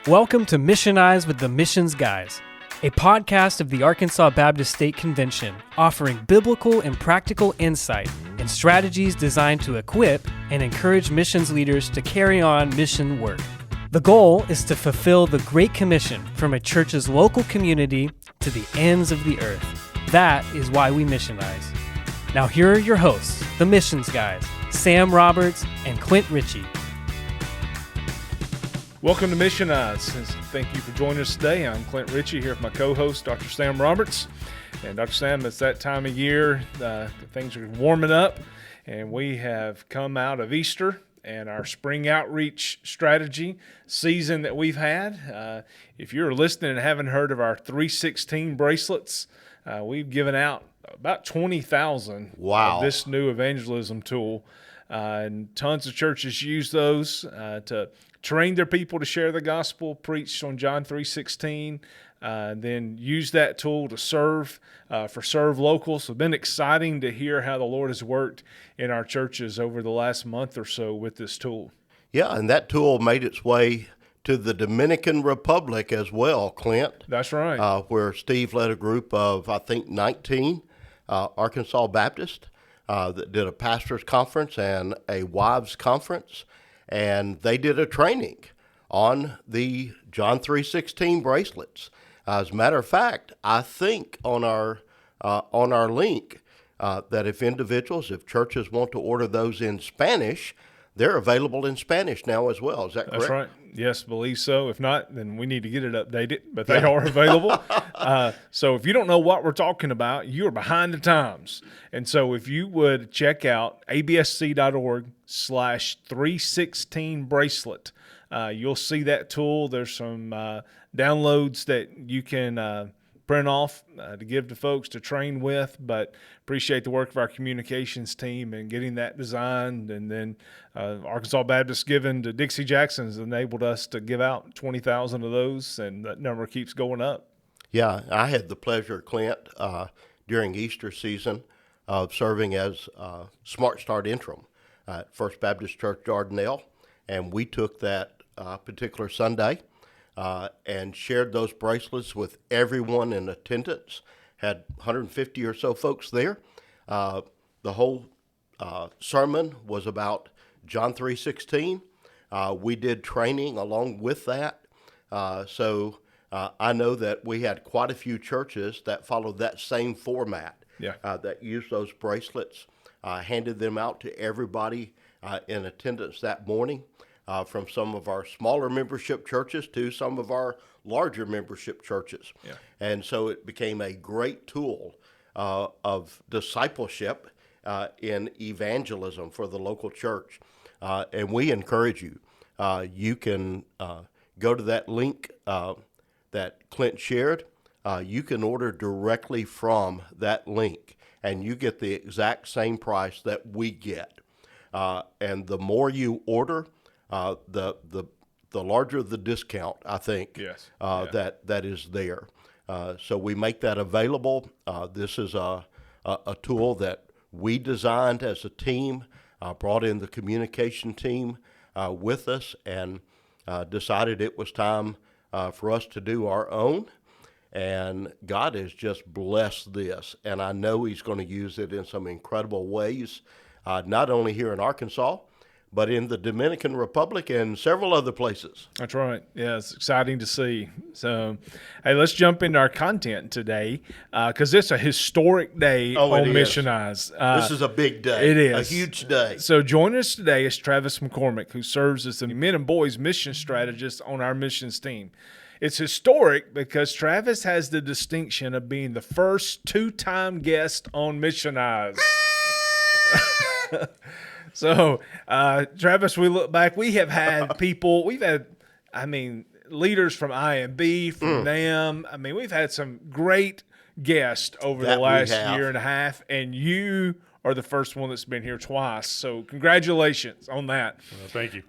Welcome to Missionize with the Missions Guys, a podcast of the Arkansas Baptist State Convention offering biblical and practical insight and strategies designed to equip and encourage missions leaders to carry on mission work. The goal is to fulfill the Great Commission from a church's local community to the ends of the earth. That is why we missionize. Now here are your hosts, the Missions Guys, Sam Roberts and Clint Ritchie. Welcome to Missionize. Thank you for joining us today. I'm Clint Ritchie here with my co-host, Dr. Sam Roberts. And Dr. Sam, it's that time of year. Things are warming up, and we have come out of Easter and our spring outreach strategy season that we've had. If you're listening and haven't heard of our 316 bracelets, we've given out about 20,000 of this new evangelism tool. And tons of churches use those to train their people to share the gospel preached on John 3:16, then use that tool to serve local. So it's been exciting to hear how the Lord has worked in our churches over the last month or so with this tool. Yeah, and that tool made its way to the Dominican Republic as well, Clint. That's right. Where Steve led a group of, I think, 19 Arkansas Baptists that did a pastor's conference and a wives conference. And they did a training on the John 3:16 bracelets. As a matter of fact, I think on our link that if churches want to order those in Spanish, they're available in Spanish now as well. Is that correct? That's right. Yes, believe so. If not, then we need to get it updated, but they are available. So if you don't know what we're talking about, you're behind the times. And so if you would check out absc.org/316 bracelet, you'll see that tool. There's some downloads that you can print off to give to folks to train with, but appreciate the work of our communications team and getting that designed. And then Arkansas Baptist given to Dixie Jackson has enabled us to give out 20,000 of those, and that number keeps going up. Yeah, I had the pleasure, Clint, during Easter season of serving as Smart Start interim at First Baptist Church Dardanelle, and we took that particular Sunday and shared those bracelets with everyone in attendance. Had 150 or so folks there. The whole sermon was about John 3:16. We did training along with that. So I know that we had quite a few churches that followed that same format, that used those bracelets, handed them out to everybody in attendance that morning. From some of our smaller membership churches to some of our larger membership churches. Yeah. And so it became a great tool of discipleship in evangelism for the local church. And we encourage you. You can go to that link that Clint shared. You can order directly from that link, and you get the exact same price that we get. And the more you order, the larger the discount, I think, that is there. So we make that available. This is a tool that we designed as a team, brought in the communication team with us, and decided it was time for us to do our own. And God has just blessed this, and I know He's going to use it in some incredible ways, not only here in Arkansas, but in the Dominican Republic and several other places. That's right. Yeah, it's exciting to see. So, hey, let's jump into our content today because it's a historic day on Missionize. This is a big day. It is. A huge day. So joining us today is Travis McCormick, who serves as the men and boys mission strategist on our missions team. It's historic because Travis has the distinction of being the first two-time guest on Missionize. So, Travis, we look back, we have had people, leaders from IMB, from NAM. We've had some great guests over the last year and a half, and you are the first one that's been here twice. So congratulations on that. Well, thank you.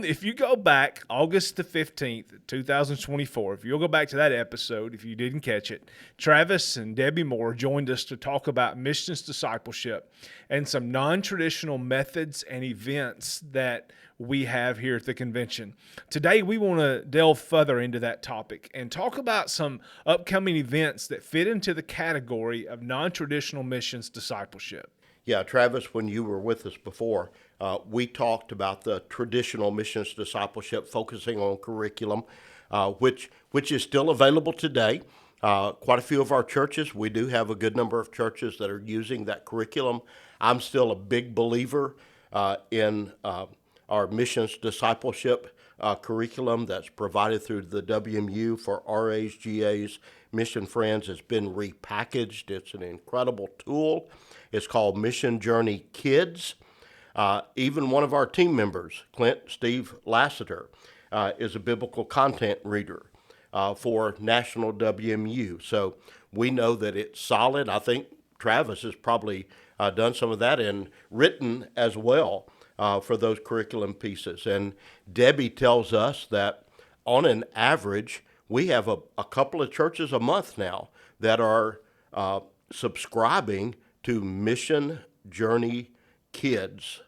If you go back August the 15th, 2024, if you'll go back to that episode, if you didn't catch it, Travis and Debbie Moore joined us to talk about missions discipleship and some non-traditional methods and events that we have here at the convention. Today, we want to delve further into that topic and talk about some upcoming events that fit into the category of non-traditional missions discipleship. Yeah, Travis, when you were with us before, we talked about the traditional missions discipleship, focusing on curriculum, which is still available today. Quite a few of our churches, we do have a good number of churches that are using that curriculum. I'm still a big believer in our missions discipleship curriculum that's provided through the WMU for RAs, GAs, mission friends. It's been repackaged. It's an incredible tool. It's called Mission Journey Kids. Even one of our team members, Steve Lassiter, is a biblical content reader for National WMU. So we know that it's solid. I think Travis has probably done some of that and written as well for those curriculum pieces. And Debbie tells us that on an average, we have a couple of churches a month now that are subscribing to Mission Journey Kids.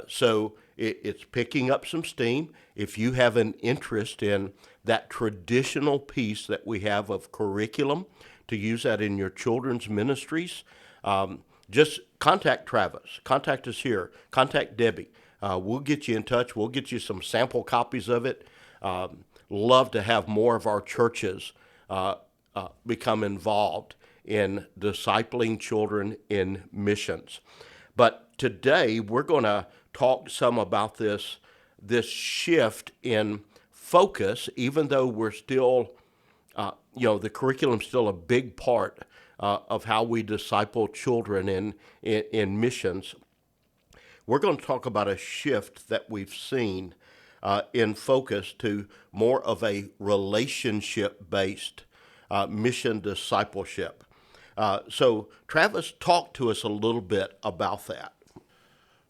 So it's picking up some steam. If you have an interest in that traditional piece that we have of curriculum, to use that in your children's ministries, just contact Travis. Contact us here. Contact Debbie. We'll get you in touch. We'll get you some sample copies of it. Love to have more of our churches become involved in discipling children in missions. But today we're going to talk some about this shift in focus, even though we're still, the curriculum's still a big part of how we disciple children in missions. We're going to talk about a shift that we've seen in focus to more of a relationship-based mission discipleship. So Travis, talk to us a little bit about that.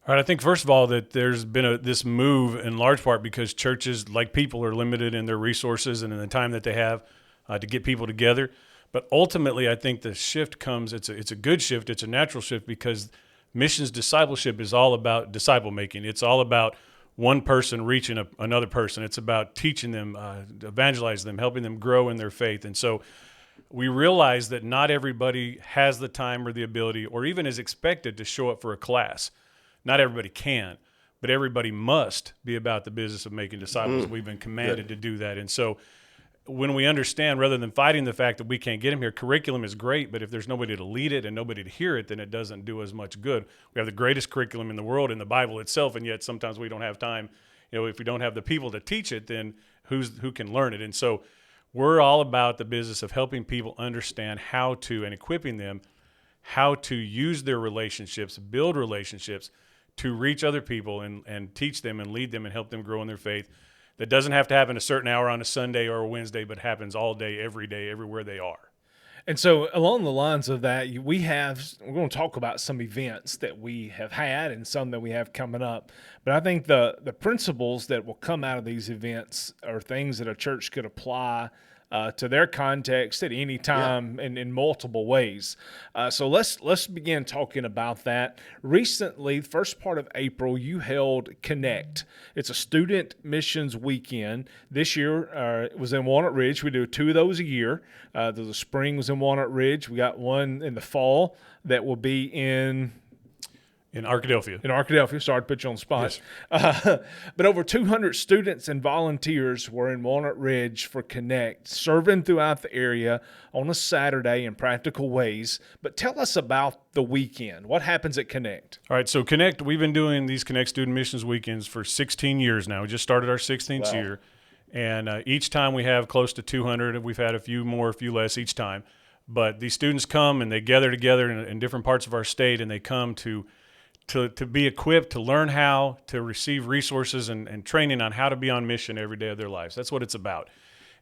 All right, I think first of all that there's been this move in large part because churches, like people, are limited in their resources and in the time that they have to get people together. But ultimately, I think the shift comes, it's a good shift, it's a natural shift, because missions discipleship is all about disciple making. It's all about one person reaching another person. It's about teaching them, evangelizing them, helping them grow in their faith. And so we realize that not everybody has the time or the ability or even is expected to show up for a class. Not everybody can, but everybody must be about the business of making disciples. We've been commanded to do that. And so when we understand, rather than fighting the fact that we can't get them here, curriculum is great, but if there's nobody to lead it and nobody to hear it, then it doesn't do as much good. We have the greatest curriculum in the world in the Bible itself, and yet sometimes we don't have time. If we don't have the people to teach it, then who can learn it? And so we're all about the business of helping people understand how to, and equipping them how to use their relationships, build relationships to reach other people and teach them and lead them and help them grow in their faith. That doesn't have to happen a certain hour on a Sunday or a Wednesday, but happens all day, everywhere they are. And so along the lines of that, we're going to talk about some events that we have had and some that we have coming up. But I think the principles that will come out of these events are things that a church could apply to their context at any time in multiple ways. So let's begin talking about that. Recently, first part of April, you held Connect. It's a student missions weekend. This year it was in Walnut Ridge. We do 2 of those a year. The spring was in Walnut Ridge. We got one in the fall that will be in Arkadelphia. Sorry to put you on the spot. Yes. But over 200 students and volunteers were in Walnut Ridge for Connect, serving throughout the area on a Saturday in practical ways. But tell us about the weekend. What happens at Connect? All right, so Connect, we've been doing these Connect Student Missions Weekends for 16 years now. We just started our 16th year. And each time we have close to 200. We've had a few more, a few less each time. But these students come and they gather together in different parts of our state, and they come to be equipped, to learn how to receive resources and training on how to be on mission every day of their lives. That's what it's about.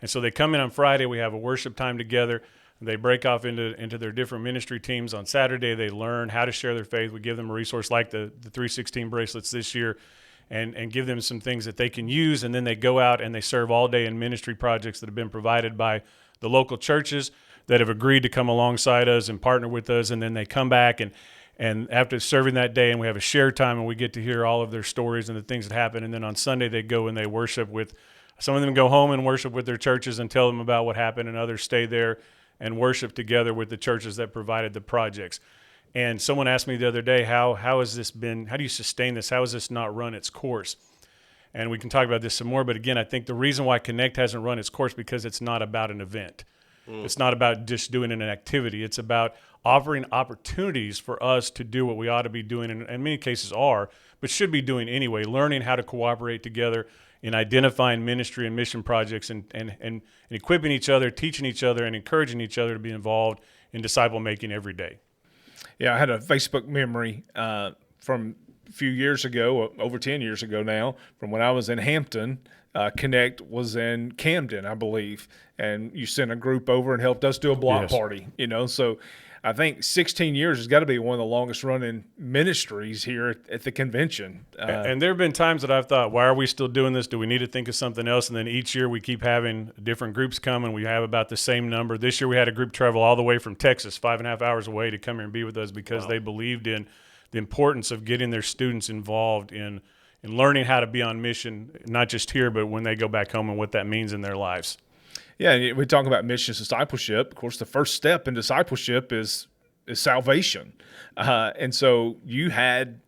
And so they come in on Friday. We have a worship time together. They break off into their different ministry teams. On Saturday, they learn how to share their faith. We give them a resource like the 316 bracelets this year and give them some things that they can use. And then they go out and they serve all day in ministry projects that have been provided by the local churches that have agreed to come alongside us and partner with us. And then they come back and And after serving that day, and we have a share time, and we get to hear all of their stories and the things that happen. And then on Sunday, they go and they worship with, some of them go home and worship with their churches and tell them about what happened, and others stay there and worship together with the churches that provided the projects. And someone asked me the other day, how has this been, how do you sustain this? How has this not run its course? And we can talk about this some more, but again, I think the reason why Connect hasn't run its course because it's not about an event. It's not about just doing an activity. It's about offering opportunities for us to do what we ought to be doing, and in many cases are, but should be doing anyway, learning how to cooperate together in identifying ministry and mission projects and equipping each other, teaching each other, and encouraging each other to be involved in disciple making every day. Yeah, I had a Facebook memory from a few years ago, over 10 years ago now, from when I was in Hampton. Connect was in Camden, I believe, and you sent a group over and helped us do a block party, so I think 16 years has got to be one of the longest running ministries here at the convention. And there have been times that I've thought, why are we still doing this? Do we need to think of something else? And then each year we keep having different groups come, and we have about the same number. This year we had a group travel all the way from Texas, 5.5 hours away, to come here and be with us because they believed in the importance of getting their students involved in learning how to be on mission, not just here, but when they go back home and what that means in their lives. Yeah, we talk about missions discipleship. Of course, the first step in discipleship is salvation. And so you had,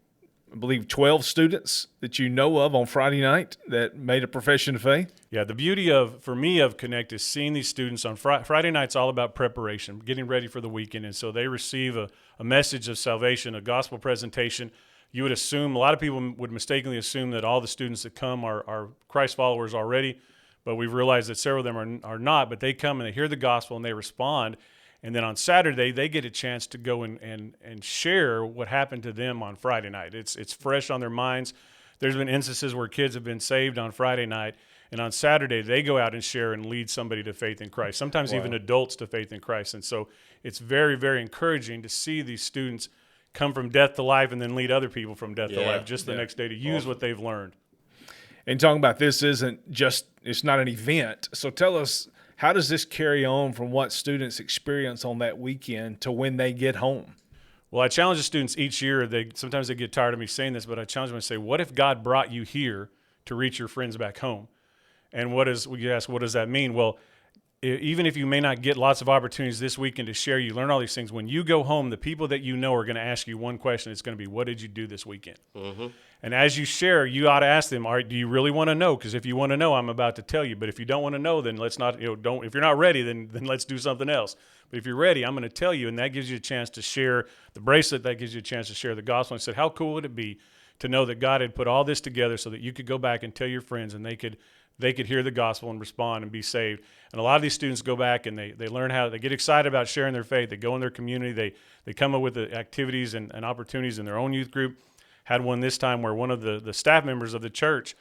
I believe, 12 students that you know of on Friday night that made a profession of faith. Yeah, the beauty for me of Connect is seeing these students on Friday night's all about preparation, getting ready for the weekend. And so they receive a message of salvation, a gospel presentation. You would assume, a lot of people would mistakenly assume that all the students that come are Christ followers already, but we've realized that several of them are not, but they come and they hear the gospel and they respond. And then on Saturday, they get a chance to go and share what happened to them on Friday night. It's fresh on their minds. There's been instances where kids have been saved on Friday night, and on Saturday, they go out and share and lead somebody to faith in Christ, sometimes even adults to faith in Christ. And so it's very, very encouraging to see these students come from death to life and then lead other people from death to life just the next day to use what they've learned. And talking about this it's not an event. So tell us, how does this carry on from what students experience on that weekend to when they get home? Well, I challenge the students each year. Sometimes they get tired of me saying this, but I challenge them to say, what if God brought you here to reach your friends back home? And you ask, what does that mean? Well, even if you may not get lots of opportunities this weekend to share, you learn all these things. When you go home, the people that you know are going to ask you one question. It's going to be, what did you do this weekend? Mm-hmm. And as you share, you ought to ask them, all right, do you really want to know? Because if you want to know, I'm about to tell you. But if you don't want to know, then let's not, if you're not ready, then let's do something else. But if you're ready, I'm going to tell you. And that gives you a chance to share the bracelet. That gives you a chance to share the gospel. And I said, how cool would it be to know that God had put all this together so that you could go back and tell your friends and they could hear the gospel and respond and be saved. And a lot of these students go back and they learn how, they get excited about sharing their faith. They go in their community. They come up with the activities and opportunities in their own youth group. Had one this time where one of the staff members of the church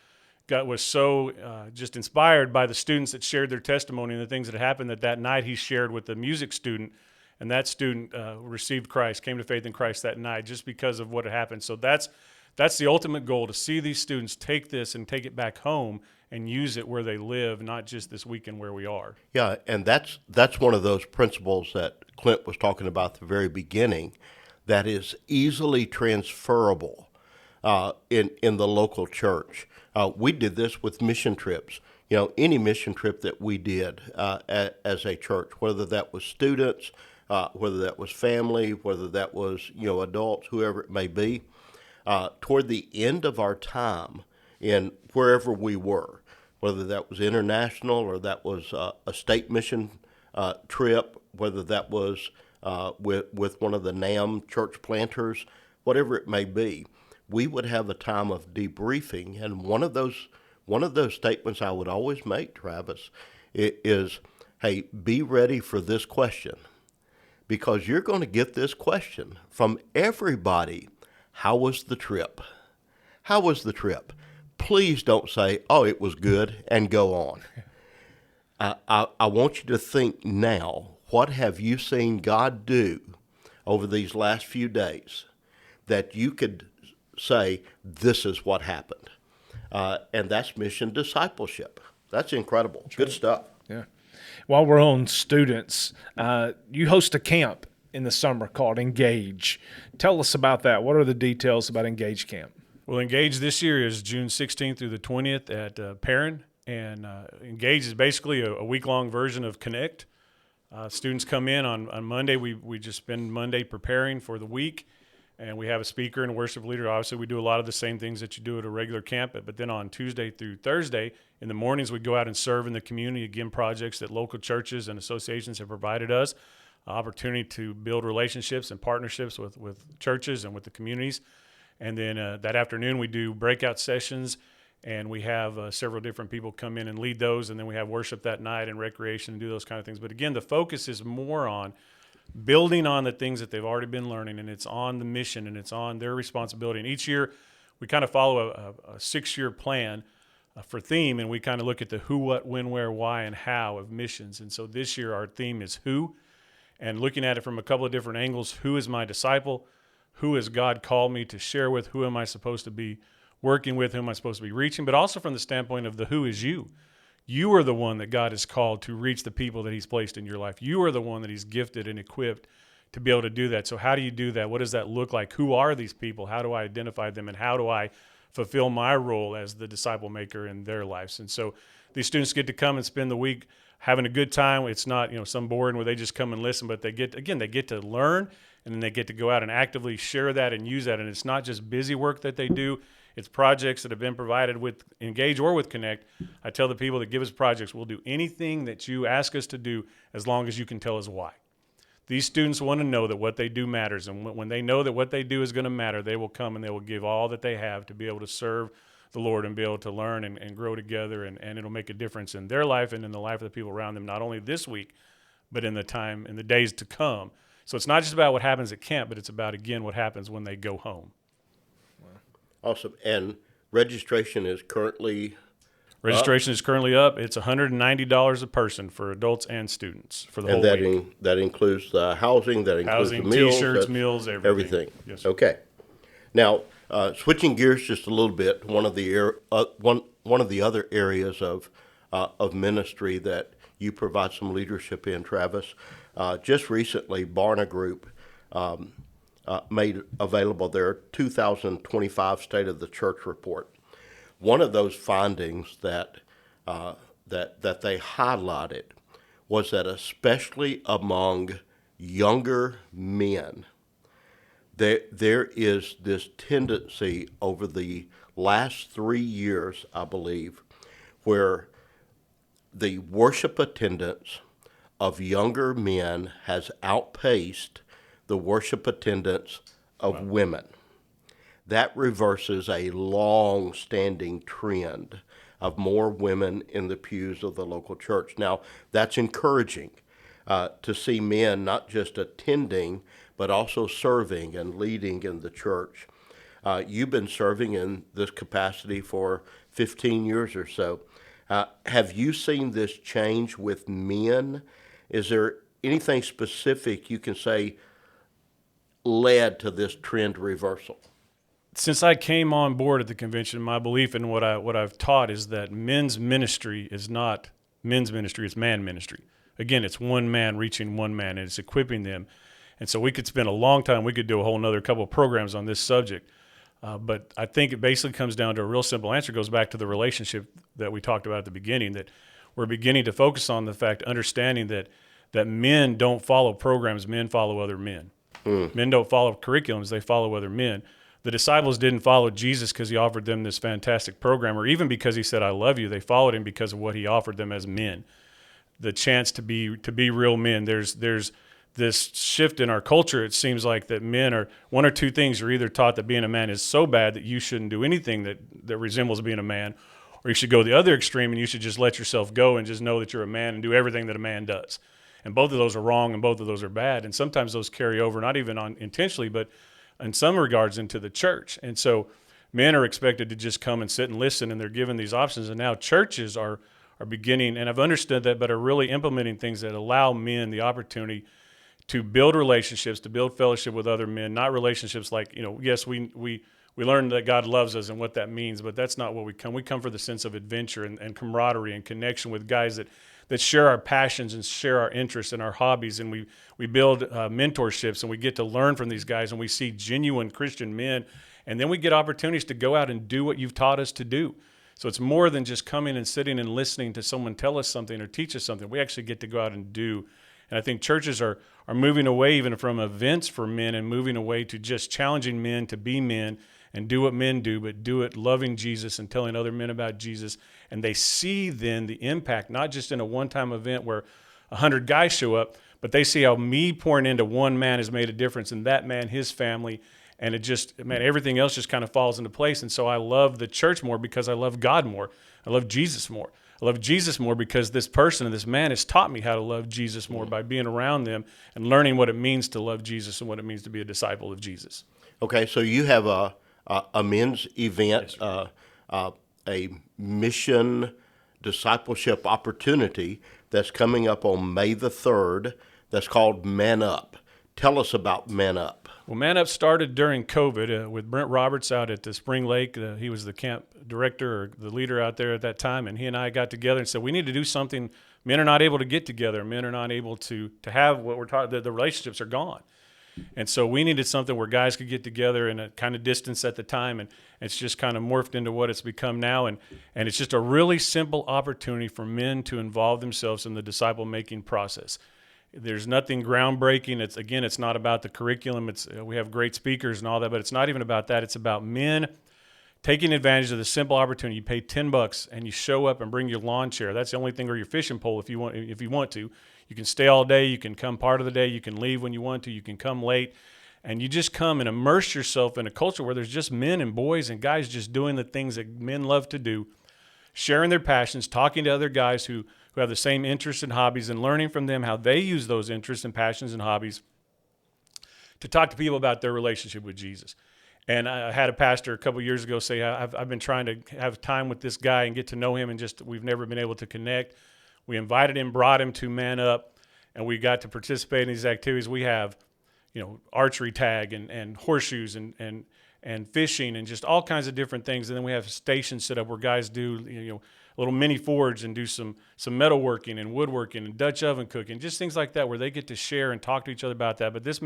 was so just inspired by the students that shared their testimony and the things that happened that night he shared with the music student. And that student received Christ, came to faith in Christ that night just because of what had happened. So that's the ultimate goal, to see these students take this and take it back home and use it where they live, not just this weekend where we are. Yeah, and that's one of those principles that Clint was talking about at the very beginning that is easily transferable in the local church. We did this with mission trips. Any mission trip that we did as a church, whether that was students, whether that was family, whether that was adults, whoever it may be, toward the end of our time in wherever we were, whether that was international or that was a state mission trip, whether that was with one of the NAM church planters, whatever it may be, we would have a time of debriefing. And one of those statements I would always make, Travis, is, hey, be ready for this question, because you're going to get this question from everybody. How was the trip? How was the trip? Please don't say, oh, it was good, and go on. I want you to think now, what have you seen God do over these last few days that you could say, this is what happened? And that's mission discipleship. That's incredible. Good stuff. Yeah. While we're on students, you host a camp in the summer called Engage. Tell us about that. What are the details about Engage Camp? Well, Engage this year is June 16th through the 20th at Perrin, and Engage is basically a week-long version of Connect. Students come in on Monday. We just spend Monday preparing for the week, and we have a speaker and a worship leader. Obviously, we do a lot of the same things that you do at a regular camp, but then on Tuesday through Thursday, in the mornings, we go out and serve in the community, again, projects that local churches and associations have provided us, opportunity to build relationships and partnerships with churches and with the communities. And then that afternoon, we do breakout sessions, and we have several different people come in and lead those, and then we have worship that night and recreation and do those kind of things. But again, the focus is more on building on the things that they've already been learning, and it's on the mission, and it's on their responsibility. And each year, we kind of follow a 6-year plan for theme, and we kind of look at the who, what, when, where, why, and how of missions. And so this year, our theme is who, and looking at it from a couple of different angles. Who is my disciple? Who has God called me to share with? Who am I supposed to be working with? Who am I supposed to be reaching? But also from the standpoint of the who is you. You are the one that God has called to reach the people that he's placed in your life. You are the one that he's gifted and equipped to be able to do that. So how do you do that? What does that look like? Who are these people? How do I identify them? And how do I fulfill my role as the disciple maker in their lives? And so these students get to come and spend the week having a good time. It's not, some boring where they just come and listen, but they get to learn, and then they get to go out and actively share that and use that. And it's not just busy work that they do. It's projects that have been provided with Engage or with Connect. I tell the people that give us projects, we'll do anything that you ask us to do as long as you can tell us why. These students want to know that what they do matters, and when they know that what they do is going to matter, they will come and they will give all that they have to be able to serve the Lord and be able to learn and grow together, and it'll make a difference in their life and in the life of the people around them, not only this week, but in the days to come. So it's not just about what happens at camp, but it's about, again, what happens when they go home. Awesome. And registration is currently up. It's $190 a person for adults and students for the whole week. That includes the housing, the meals, T-shirts, meals, everything. Yes. Okay. Now, switching gears just a little bit, one of the other areas of ministry that you provide some leadership in, Travis, just recently, Barna Group made available their 2025 State of the Church report. One of those findings that they highlighted was that especially among younger men, there is this tendency over the last 3 years, I believe, where the worship attendance of younger men has outpaced the worship attendance of women. That reverses a long-standing trend of more women in the pews of the local church. Now, that's encouraging to see men not just attending, but also serving and leading in the church. You've been serving in this capacity for 15 years or so. Have you seen this change with men? Is there anything specific you can say led to this trend reversal? Since I came on board at the convention, my belief in what I've taught is that men's ministry is not men's ministry, it's man ministry. Again, it's one man reaching one man, and it's equipping them. And so we could spend a long time, we could do a whole nother couple of programs on this subject. But I think it basically comes down to a real simple answer. It goes back to the relationship that we talked about at the beginning, that we're beginning to focus on the fact, understanding that men don't follow programs, men follow other men. Men don't follow curriculums, they follow other men. The disciples didn't follow Jesus because he offered them this fantastic program, or even because he said, I love you. They followed him because of what he offered them as men. The chance to be real men. There's this shift in our culture. It seems like that men are one or two things. You're either taught that being a man is so bad that you shouldn't do anything that resembles being a man, or you should go the other extreme and you should just let yourself go and just know that you're a man and do everything that a man does. And both of those are wrong and both of those are bad. And sometimes those carry over, not even intentionally, but in some regards into the church. And so men are expected to just come and sit and listen, and they're given these options. And now churches are beginning, and I've understood that, but are really implementing things that allow men the opportunity to build relationships, to build fellowship with other men, not relationships like, yes, we learn that God loves us and what that means, but that's not what we come. We come for the sense of adventure and camaraderie and connection with guys that that share our passions and share our interests and our hobbies, and we build mentorships, and we get to learn from these guys, and we see genuine Christian men, and then we get opportunities to go out and do what you've taught us to do. So it's more than just coming and sitting and listening to someone tell us something or teach us something. We actually get to go out and do. And I think churches are moving away even from events for men and moving away to just challenging men to be men and do what men do, but do it loving Jesus and telling other men about Jesus. And they see then the impact, not just in a one-time event where 100 guys show up, but they see how me pouring into one man has made a difference in that man, his family, and it just, man, everything else just kind of falls into place. And so I love the church more because I love God more. I love Jesus more. I love Jesus more because this person and this man has taught me how to love Jesus more by being around them and learning what it means to love Jesus and what it means to be a disciple of Jesus. Okay, so you have a men's event, a mission discipleship opportunity that's coming up on May the 3rd that's called Man Up. Tell us about Man Up. Well, Man Up started during COVID with Brent Roberts out at the Spring Lake. He was the camp director or the leader out there at that time, and he and I got together and said, we need to do something. Men are not able to get together. Men are not able to have what we're talking, the relationships are gone. And so we needed something where guys could get together in a kind of distance at the time, and it's just kind of morphed into what it's become now. And it's just a really simple opportunity for men to involve themselves in the disciple-making process. There's nothing groundbreaking. It's not about the curriculum. We have great speakers and all that, but it's not even about that. It's about men taking advantage of the simple opportunity. You pay $10 and you show up and bring your lawn chair. That's the only thing, or your fishing pole if you want to. You can stay all day. You can come part of the day. You can leave when you want to. You can come late. And you just come and immerse yourself in a culture where there's just men and boys and guys just doing the things that men love to do, sharing their passions, talking to other guys who have the same interests and hobbies, and learning from them how they use those interests and passions and hobbies to talk to people about their relationship with Jesus. And I had a pastor a couple years ago say, I've been trying to have time with this guy and get to know him, and just we've never been able to connect. We invited him, brought him to Man Up, and we got to participate in these activities. We have, archery tag and horseshoes and fishing and just all kinds of different things. And then we have stations set up where guys do, a little mini forge and do some metalworking and woodworking and Dutch oven cooking, just things like that where they get to share and talk to each other about that. But this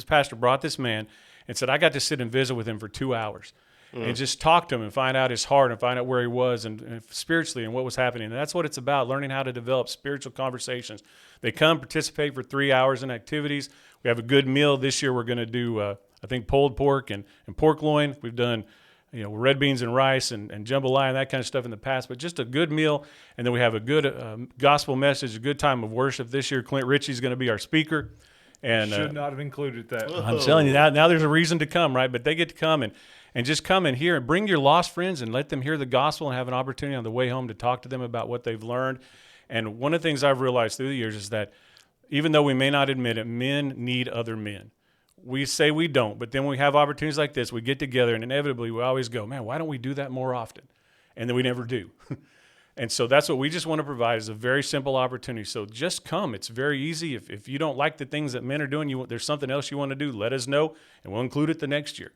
pastor brought this man and said, I got to sit and visit with him for 2 hours and just talk to him and find out his heart and find out where he was and spiritually and what was happening. And that's what it's about, learning how to develop spiritual conversations. They come participate for 3 hours in activities. We have a good meal. This year we're going to do, I think, pulled pork and pork loin. We've done red beans and rice and jambalaya and that kind of stuff in the past, but just a good meal. And then we have a good gospel message, a good time of worship. This year, Clint Ritchie's going to be our speaker. And should not have included that. I'm telling you, now there's a reason to come, right? But they get to come and just come and hear and bring your lost friends and let them hear the gospel and have an opportunity on the way home to talk to them about what they've learned. And one of the things I've realized through the years is that even though we may not admit it, men need other men. We say we don't, but then when we have opportunities like this, we get together and inevitably we always go, man, why don't we do that more often? And then we never do. And so that's what we just want to provide, is a very simple opportunity. So just come. It's very easy. If you don't like the things that men are doing, there's something else you want to do, let us know, and we'll include it the next year.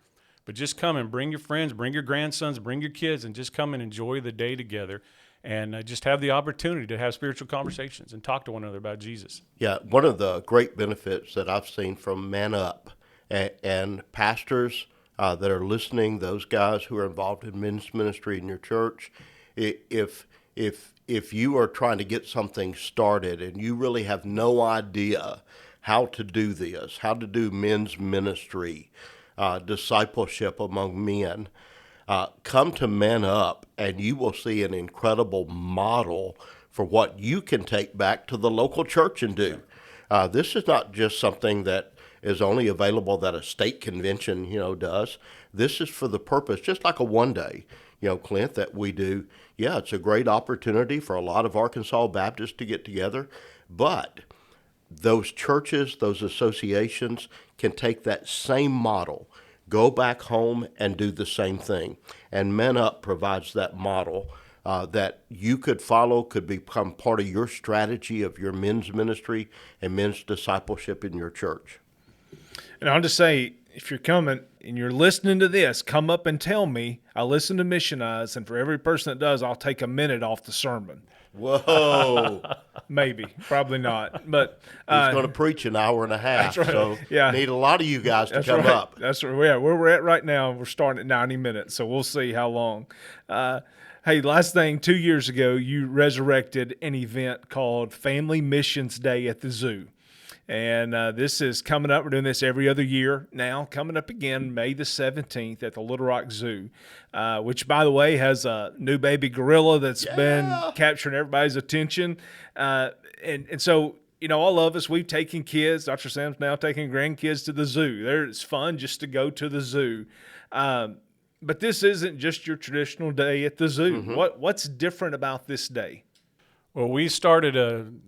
But just come and bring your friends, bring your grandsons, bring your kids, and just come and enjoy the day together and just have the opportunity to have spiritual conversations and talk to one another about Jesus. Yeah, one of the great benefits that I've seen from Man Up and pastors that are listening, those guys who are involved in men's ministry in your church, if you are trying to get something started and you really have no idea how to do this, how to do men's ministry, discipleship among men, come to Man Up and you will see an incredible model for what you can take back to the local church and do. This is not just something that is only available that a state convention, does. This is for the purpose, just like a one day, Clint, that we do. Yeah, it's a great opportunity for a lot of Arkansas Baptists to get together, but those churches, those associations can take that same model, go back home and do the same thing. And Men Up provides that model that you could follow, could become part of your strategy of your men's ministry and men's discipleship in your church. And I'll just say, if you're coming and you're listening to this, come up and tell me. I listen to Missionize, and for every person that does, I'll take a minute off the sermon. Whoa. Maybe, probably not. But He's going to preach an hour and a half, right. so Yeah. need a lot of you guys to that's come right. up. That's right. Yeah, where we're at right now, we're starting at 90 minutes, so we'll see how long. Hey, last thing, 2 years ago, you resurrected an event called Family Missions Day at the Zoo. And this is coming up. We're doing this every other year now. Coming up again, May the 17th at the Little Rock Zoo, which, by the way, has a new baby gorilla that's been capturing everybody's attention. And so, all of us, we've taken kids. Dr. Sam's now taking grandkids to the zoo. It's fun just to go to the zoo. But this isn't just your traditional day at the zoo. Mm-hmm. What's different about this day? Well, we started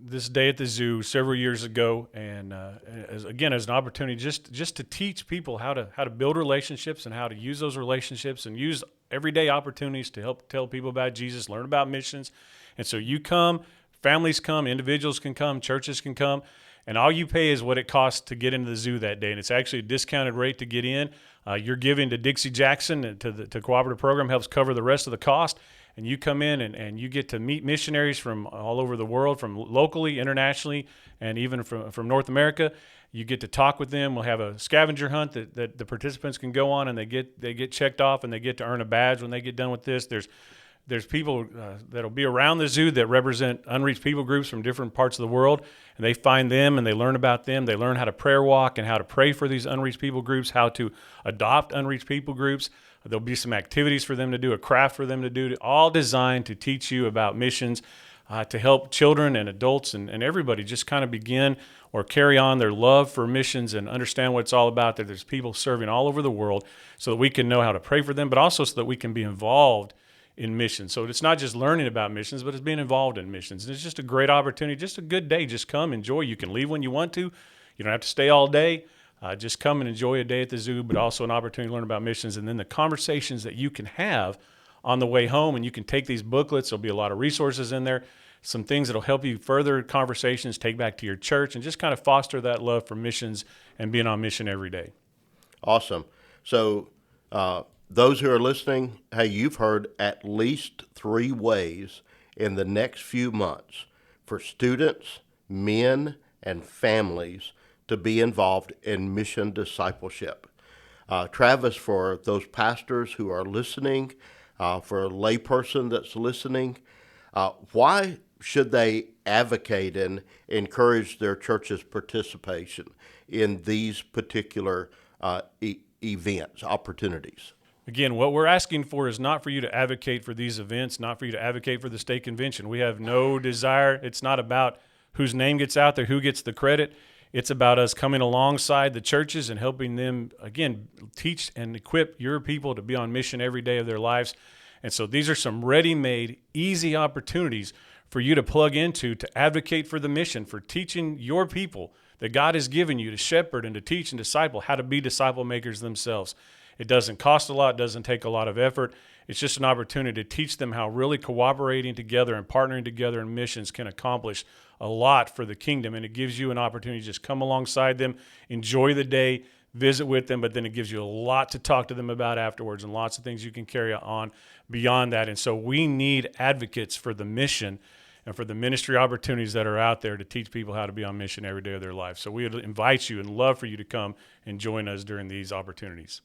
this day at the zoo several years ago, and as an opportunity just to teach people how to build relationships and how to use those relationships and use everyday opportunities to help tell people about Jesus, learn about missions. And so you come, families come, individuals can come, churches can come, and all you pay is what it costs to get into the zoo that day. And it's actually a discounted rate to get in. You're giving to Dixie Jackson and to the cooperative program, helps cover the rest of the cost. And you come in and you get to meet missionaries from all over the world, from locally, internationally, and even from North America. You get to talk with them. We'll have a scavenger hunt that the participants can go on, and they get checked off, and they get to earn a badge when they get done with this. There's people that'll be around the zoo that represent unreached people groups from different parts of the world, and they find them and they learn about them. They learn how to prayer walk and how to pray for these unreached people groups, how to adopt unreached people groups. There'll be some activities for them to do, a craft for them to do, all designed to teach you about missions, to help children and adults and everybody just kind of begin or carry on their love for missions and understand what it's all about, that there's people serving all over the world so that we can know how to pray for them, but also so that we can be involved in missions. So it's not just learning about missions, but it's being involved in missions. And it's just a great opportunity, just a good day. Just come, enjoy. You can leave when you want to. You don't have to stay all day. Just come and enjoy a day at the zoo, but also an opportunity to learn about missions, and then the conversations that you can have on the way home. And you can take these booklets. There'll be a lot of resources in there, some things that'll help you further conversations, take back to your church, and just kind of foster that love for missions and being on mission every day. Awesome. So those who are listening, hey, you've heard at least 3 ways in the next few months for students, men, and families to be involved in mission discipleship. Travis, for those pastors who are listening, for a layperson that's listening, why should they advocate and encourage their church's participation in these particular events, opportunities? Again, what we're asking for is not for you to advocate for these events, not for you to advocate for the state convention. We have no desire. It's not about whose name gets out there, who gets the credit. It's about us coming alongside the churches and helping them, again, teach and equip your people to be on mission every day of their lives. And so these are some ready-made, easy opportunities for you to plug into, to advocate for the mission, for teaching your people that God has given you to shepherd and to teach and disciple how to be disciple makers themselves. It doesn't cost a lot, doesn't take a lot of effort. It's just an opportunity to teach them how really cooperating together and partnering together in missions can accomplish a lot for the kingdom. And it gives you an opportunity to just come alongside them, enjoy the day, visit with them, but then it gives you a lot to talk to them about afterwards and lots of things you can carry on beyond that. And so we need advocates for the mission and for the ministry opportunities that are out there to teach people how to be on mission every day of their life. So we would invite you and love for you to come and join us during these opportunities.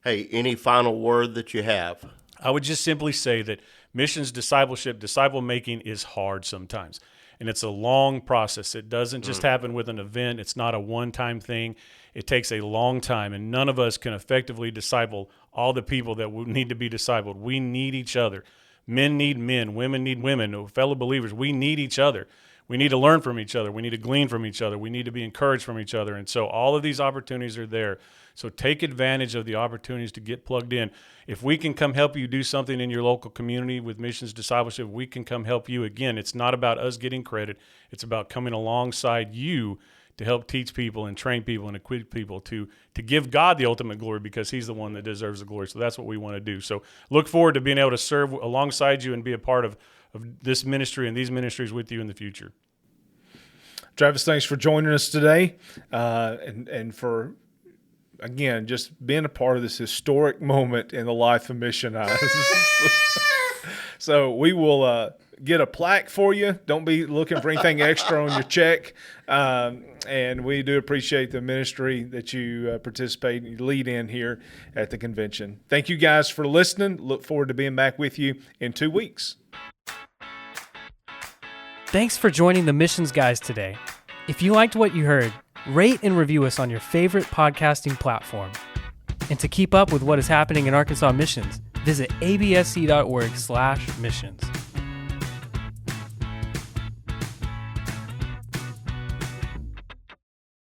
Hey, any final word that you have? I would just simply say that missions discipleship, disciple making is hard sometimes. And it's a long process. It doesn't just happen with an event. It's not a one-time thing. It takes a long time, and none of us can effectively disciple all the people that need to be discipled. We need each other. Men need men. Women need women. Fellow believers, we need each other. We need to learn from each other. We need to glean from each other. We need to be encouraged from each other. And so all of these opportunities are there. So take advantage of the opportunities to get plugged in. If we can come help you do something in your local community with missions discipleship, we can come help you. Again, it's not about us getting credit. It's about coming alongside you to help teach people and train people and equip people to give God the ultimate glory, because he's the one that deserves the glory. So that's what we want to do. So look forward to being able to serve alongside you and be a part of this ministry and these ministries with you in the future. Travis, thanks for joining us today, and for again, just being a part of this historic moment in the life of Mission Eyes. So we will get a plaque for you. Don't be looking for anything extra on your check. And we do appreciate the ministry that you participate and lead in here at the convention. Thank you guys for listening. Look forward to being back with you in 2 weeks. Thanks for joining the Missions Guys today. If you liked what you heard, rate and review us on your favorite podcasting platform. And to keep up with what is happening in Arkansas Missions, visit absc.org/missions.